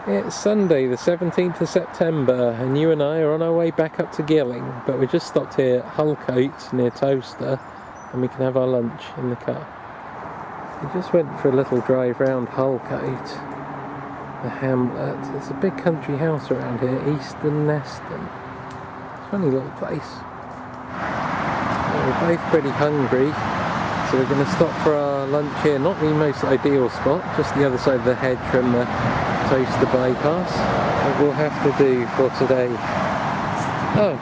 It's Sunday the 17th of September and you and I are on our way back up to Gilling, but we just stopped here at Hulcote near Toaster and we can have our lunch in the car. We just went for a little drive round Hulcote, the hamlet. There's a big country house around here, Easton Neston. Funny little place. We're both pretty hungry, so we're going to stop for our lunch here. Not the most ideal spot, just the other side of the hedge from the Toaster bypass. What we'll have to do for today. Oh,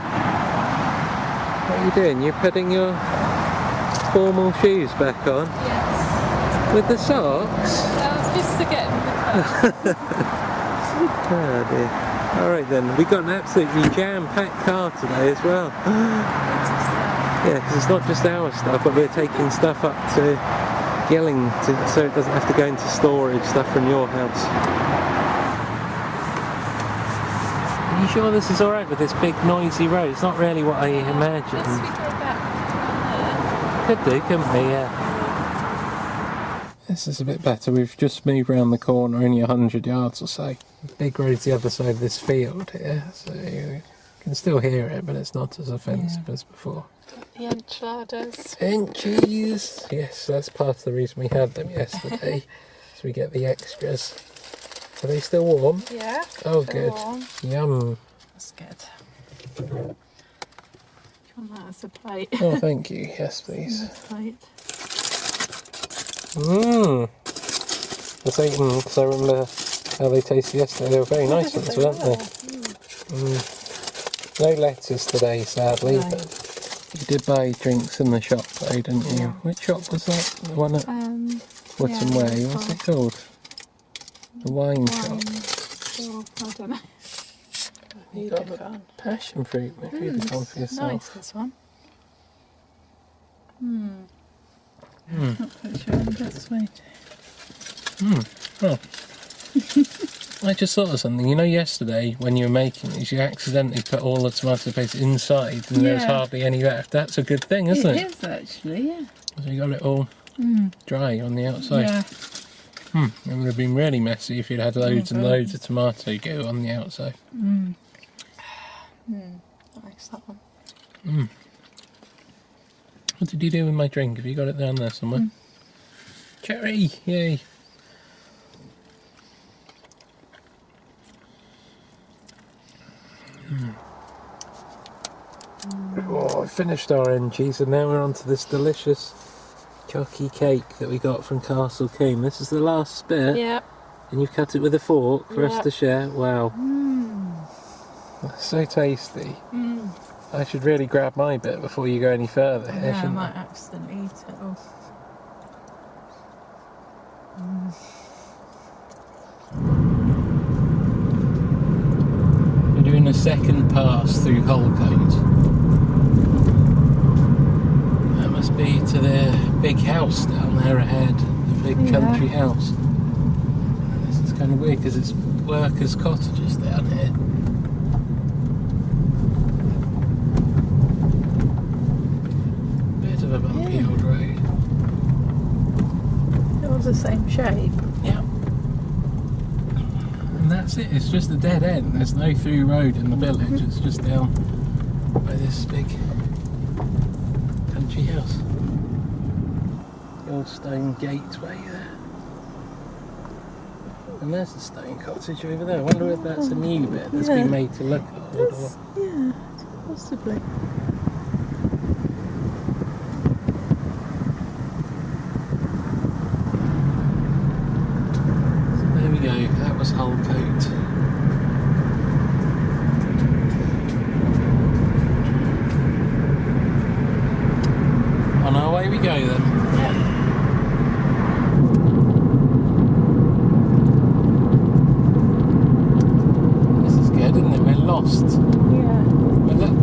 what are you doing? You're putting your formal shoes back on? Yes. With the socks? Just to get in the car. Oh dear. Alright then, we got an absolutely jam-packed car today as well. Yeah, because it's not just our stuff, but we're taking stuff up to Gilling so it doesn't have to go into storage, stuff from your house. Are you sure this is alright with this big noisy road? It's not really what I imagined. Yes, we go back. Could do, couldn't we? Yeah. This is a bit better. We've just moved round the corner, only 100 yards or so. The big road's the other side of this field here, so you can still hear it, but it's not as offensive as before. The enchiladas. Enchies! Yes, that's part of the reason we had them yesterday, so we get the extras. Are they still warm? Yeah. Oh, good. Warm. Yum. That's good. Do you want that as a plate? Oh, thank you. Yes, please. Plate. Mmm. Let's eat them because I remember how they tasted yesterday. They were very nice ones, weren't they? Mm. No lettuce today, sadly. No. But you did buy drinks in the shop, though, didn't you? Yeah. Which shop was that? The one at Wotton Way. What's it called? The wine shop. Oh, I don't know. You got the passion fruit. Maybe you've gone for yourself. Nice, this one. Mm. Not quite sure I'm just waiting. Oh. I just thought of something. You know, yesterday when you were making these, you accidentally put all the tomato paste inside and there was hardly any left. That's a good thing, isn't it? It is actually, yeah. So you got it all dry on the outside. Yeah. It would have been really messy if you'd had loads and loads of tomato goo on the outside. Nice, that one. What did you do with my drink? Have you got it down there somewhere? Cherry! Yay! Oh, I finished our enchies and now we're on to this delicious chalky cake that we got from Castle Coombe. This is the last bit. Yeah. And you cut it with a fork for us to share. Wow. That's so tasty. I should really grab my bit before you go any further here, Yeah, I shouldn't might accidentally eat it all. We're doing a second pass through Hulcote. That must be to their big house down there ahead, the big country house. This is kind of weird because it's workers' cottages down here. Bit of a bumpy old road. They're all the same shape. Yeah. And that's it, it's just a dead end. There's no through road in the village, it's just down by this big country house. The old stone gateway there. And there's the stone cottage over there. I wonder if that's a new bit that's been made to look old or... Yeah, possibly. There we go, that was Hulcote. On our way we go then. This is good, isn't it? We're lost. Yeah. But look,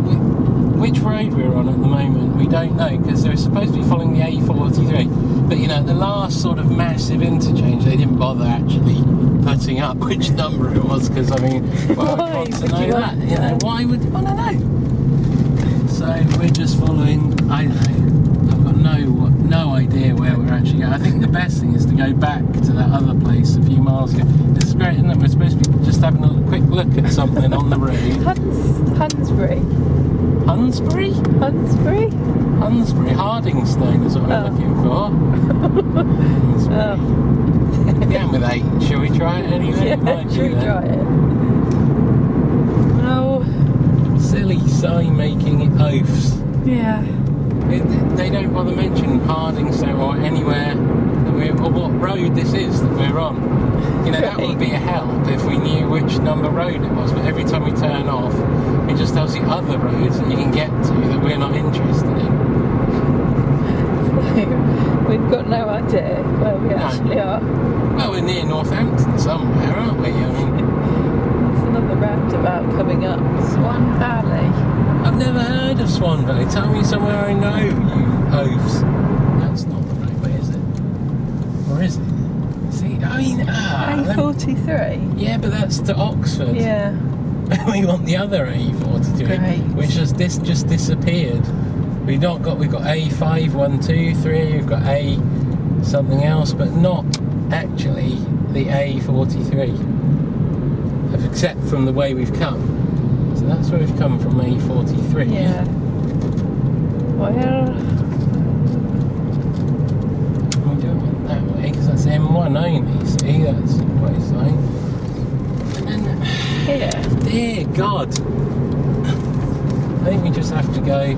which road we're on at the moment, we don't know, because they're supposed to be following the A43. But you know, the last sort of massive interchange, they didn't bother actually putting up which number it was, because I mean, well, I'd want to know that. You know, why would I don't know? So we're just following. I don't know. I've got no idea where we're actually going. I think the best thing is to go back to that other place a few miles ago. This is great, isn't it? We're supposed to be just look at something on the road. Hunsbury. Hunsbury? Hunsbury? Hunsbury, Hardingstone is what we're looking for. Hunsbury. Yeah, with 8. Shall we try it anyway? Yeah, should we try it? Oh. Silly sign making oafs. Yeah. They don't bother mentioning Hardingstone or anywhere that or what road this is that we're on. You know, that would be a help if we knew which number road it was, but every time we turn off, it just tells you other roads that you can get to that we're not interested in. We've got no idea where we actually are. Well, we're near Northampton somewhere, aren't we? I mean, there's another roundabout coming up. Swan Valley. I've never heard of Swan Valley. Tell me somewhere I know, you oafs. That's not the right way, is it? Or is it? See, I mean, A43? Yeah, but that's to Oxford. Yeah. We want the other A43, Great. which just disappeared. We've got A5, 1, 2, 3, we've got A something else, but not actually the A43. Except from the way we've come. So that's where we've come from, A43. Yeah. Well, we don't want that way, because that's M1 only, see? That's the way sign. And then, here. Dear God. I think we just have to go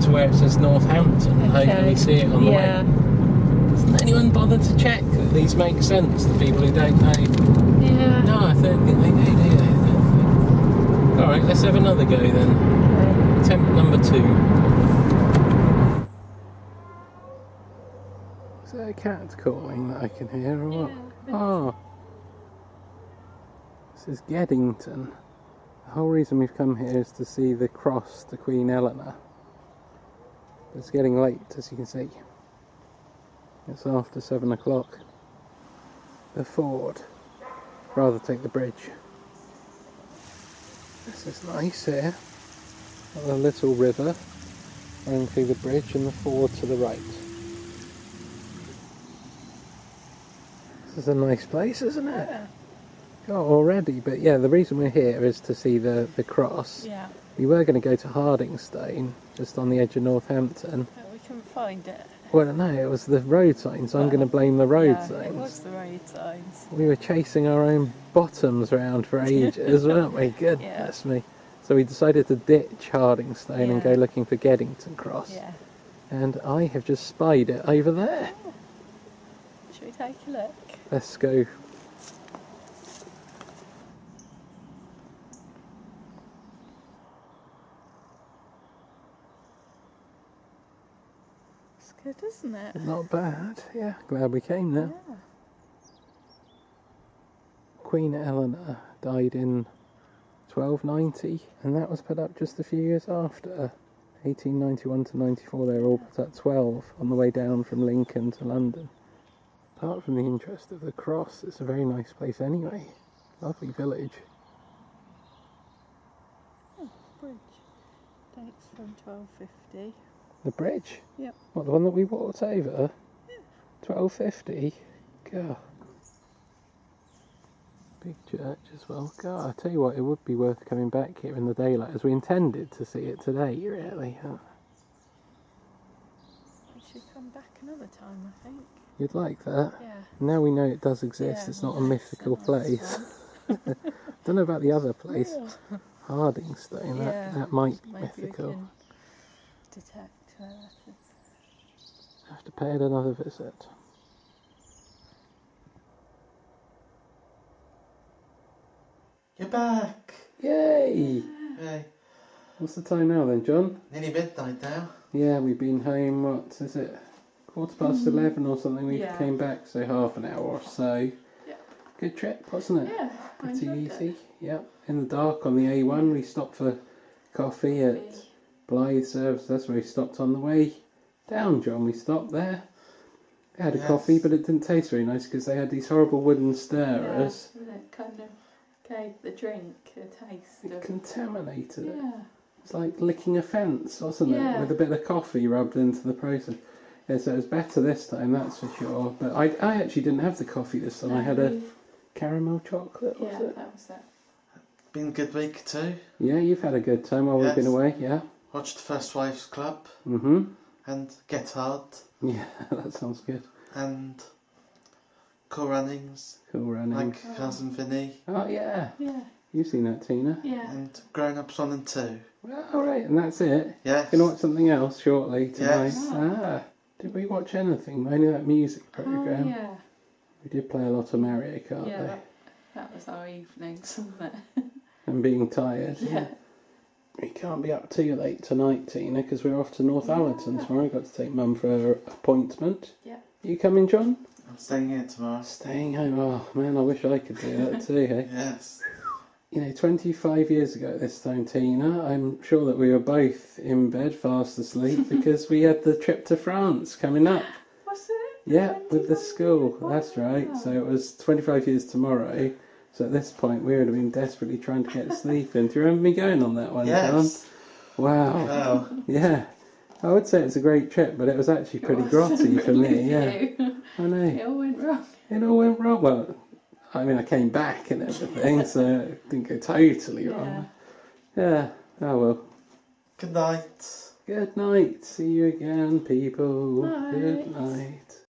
to where it says Northampton and hopefully see it on the way. Doesn't anyone bother to check that these make sense to people who don't know? Yeah. No, I think they do. Alright, let's have another go then. Okay. Attempt number 2. Is that a cat calling that I can hear or what? Oh. This is Geddington. The whole reason we've come here is to see the cross to Queen Eleanor. It's getting late, as you can see. It's after 7 o'clock. The ford. Rather take the bridge. This is nice here. Got a little river running through the bridge and the ford to the right. This is a nice place, isn't it? Yeah. Oh, already, but yeah, the reason we're here is to see the cross. Yeah. We were going to go to Hardingstone, just on the edge of Northampton. But we couldn't find it. Well, no, it was the road signs. I'm going to blame the road signs. It was the road signs. We were chasing our own bottoms around for ages, weren't we? Goodness me. So we decided to ditch Hardingstone and go looking for Geddington Cross. Yeah. And I have just spied it over there. Oh. Should we take a look? Let's go. It's good, isn't it? Not bad. Yeah, glad we came now. Yeah. Queen Eleanor died in 1290, and that was put up just a few years after. 1891 to 94, they were all put up 12 on the way down from Lincoln to London. Apart from the interest of the cross, it's a very nice place anyway. Lovely village. Oh, bridge. Dates from 1250. The bridge? Yep. What, the one that we walked over? Yeah. 1250? God. Big church as well. God, I tell you what, it would be worth coming back here in the daylight, as we intended to see it today, really. Huh? We should come back another time, I think. You'd like that? Yeah. Now we know it does exist, Yeah, it's not a well, mythical it's a nice place. Don't know about the other place, Yeah. Hardingstone, that might be Maybe mythical. we can detect where that is. Have to pay it another visit. You're back! Yay! Hey, What's the time now then, John? nearly midnight now. Yeah, we've been home, what is it? 11:15 or something, we Yeah. came back, so half an hour or so. Yeah. Good trip, wasn't it? Yeah, I Pretty enjoyed easy. it. Yep. In the dark on the A1, we stopped for coffee at Blythe Service. That's where we stopped on the way down, John. We stopped there. We had a Yes. coffee, but it didn't taste very nice because they had these horrible wooden stirrers. Yeah, and it kind of gave the drink a taste It of... contaminated it. Yeah. It's like licking a fence, wasn't it? Yeah. With a bit of coffee rubbed into the process. Yeah, so it was better this time, that's for sure. But I actually didn't have the coffee this time. I had a caramel chocolate, was Yeah, it? that was it. been a good week too. Yeah, you've had a good time while we've been Yes. away, yeah? Watched First Wives Club Mm-hmm. and Get Hard Yeah, that sounds good. and Cool Runnings, Cool running. like Cousin Vinny, Oh, yeah. Yeah. You've seen that, Tina. Yeah. and Grown Ups 1 and 2. Well, all right, and that's it. Yes. Going to watch something else shortly tonight. Yes. Ah, did we watch anything? Only that music programme. Oh, yeah. We did play a lot of Mario Kart, Yeah, though. that was our evenings, wasn't it? And being tired. Yeah. We can't be up too late tonight, Tina, because we're off to Northallerton tomorrow. I've got to take Mum for her appointment. Yeah. You coming, John? I'm staying here tomorrow. Staying home. Oh, man, I wish I could do that too, hey? Yes. You know, 25 years ago this time, Tina, I'm sure that we were both in bed fast asleep because we had the trip to France coming up. Was it? Yeah, with the 25 school. years? Wow. That's right. So it was 25 years tomorrow. So at this point, we would have been desperately trying to get sleep in. Do you remember me going on that one, John? Yes. Wow. Wow. Yeah. I would say it's a great trip, but it was actually pretty grotty for me. Yeah. I know. It all went wrong. It all went wrong. Well, I mean, I came back and everything, so it didn't go totally wrong. Yeah. Oh well. Good night. Good night. See you again, people. Night. Good night.